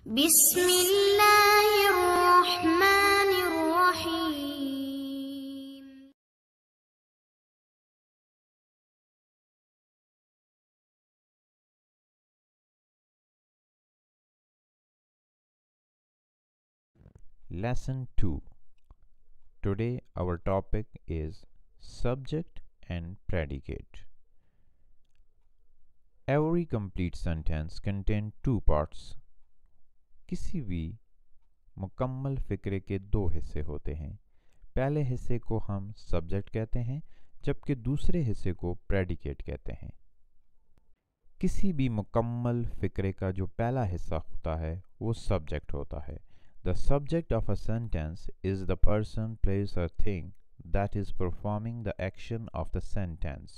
बिस्मिल्लाहिर्रहमानिर्रहीम। Lesson 2. Today our topic is subject and predicate. Every complete sentence contains two parts. किसी भी मुकम्मल फ़िक्रे के दो हिस्से होते हैं। पहले हिस्से को हम सब्जेक्ट कहते हैं जबकि दूसरे हिस्से को प्रेडिकेट कहते हैं। किसी भी मुकम्मल फ़िक्रे का जो पहला हिस्सा होता है वो सब्जेक्ट होता है। The subject of a sentence is the person, place or thing that is performing the action of the sentence.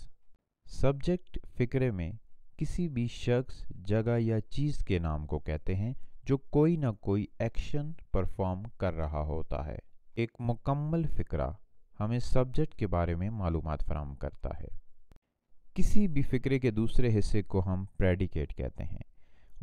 Subject फ़िक्रे में किसी भी शख्स, जगह या चीज़ के नाम को कहते हैं जो कोई ना कोई एक्शन परफॉर्म कर रहा होता है। एक मुकम्मल फ़िक्रा हमें सब्जेक्ट के बारे में मालूमात फराहम करता है। किसी भी फ़िक्रे के दूसरे हिस्से को हम प्रेडिकेट कहते हैं।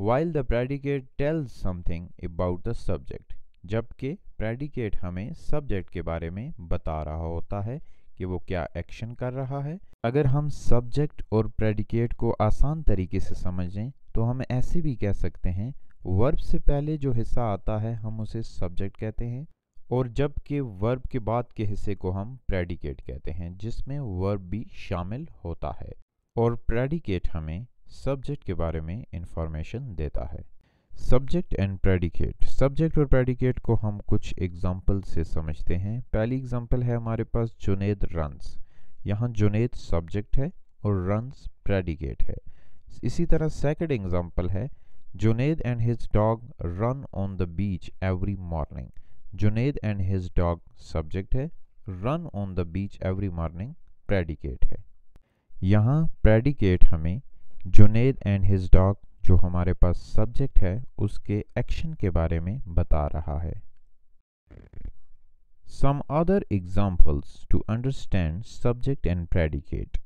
While the predicate tells something about the subject, जबकि प्रेडिकेट हमें सब्जेक्ट के बारे में बता रहा होता है कि वो क्या एक्शन कर रहा है। अगर हम सब्जेक्ट और प्रेडिकेट को आसान तरीके से समझें तो हम ऐसे भी कह सकते हैं वर्ब से पहले जो हिस्सा आता है हम उसे सब्जेक्ट कहते हैं और जबकि वर्ब के बाद के हिस्से को हम प्रेडिकेट कहते हैं जिसमें वर्ब भी शामिल होता है। और प्रेडिकेट हमें सब्जेक्ट के बारे में इंफॉर्मेशन देता है। Subject and predicate. सब्जेक्ट और प्रेडिकेट को हम कुछ एग्जाम्पल से समझते हैं। पहली एग्जाम्पल है हमारे पास जुनेद रन्स। यहाँ जुनेद सब्जेक्ट है और रन्स प्रेडिकेट है। इसी तरह सेकंड एग्जाम्पल है Juned and his dog run on the beach every morning. Juned and his dog subject है, run on the beach every morning predicate है। यहाँ प्रेडिकेट हमें जुनेद एंड हिज डॉग जो हमारे पास सब्जेक्ट है उसके एक्शन के बारे में बता रहा है। Some other examples to understand subject and predicate.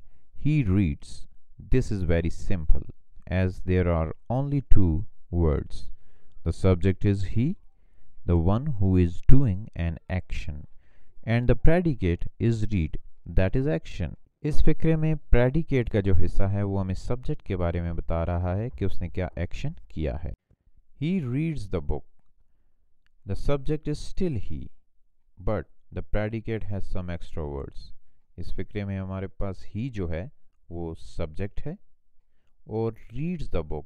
He reads. This is very simple as there are only two words. The subject is he, the one who is doing an action, and the predicate is read, that is action. इस फिक्रे में predicate का जो हिस्सा है वो हमें subject के बारे में बता रहा है कि उसने क्या एक्शन किया है। He reads the book. The subject is still he, but the predicate has some extra words. इस फिक्रे में हमारे पास he जो है वो सब्जेक्ट है और reads the book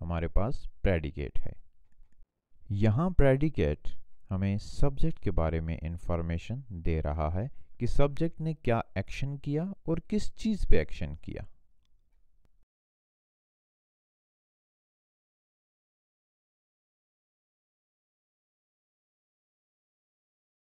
हमारे पास प्रेडिकेट है। यहाँ प्रेडिकेट हमें सब्जेक्ट के बारे में इंफॉर्मेशन दे रहा है कि सब्जेक्ट ने क्या एक्शन किया और किस चीज़ पे एक्शन किया।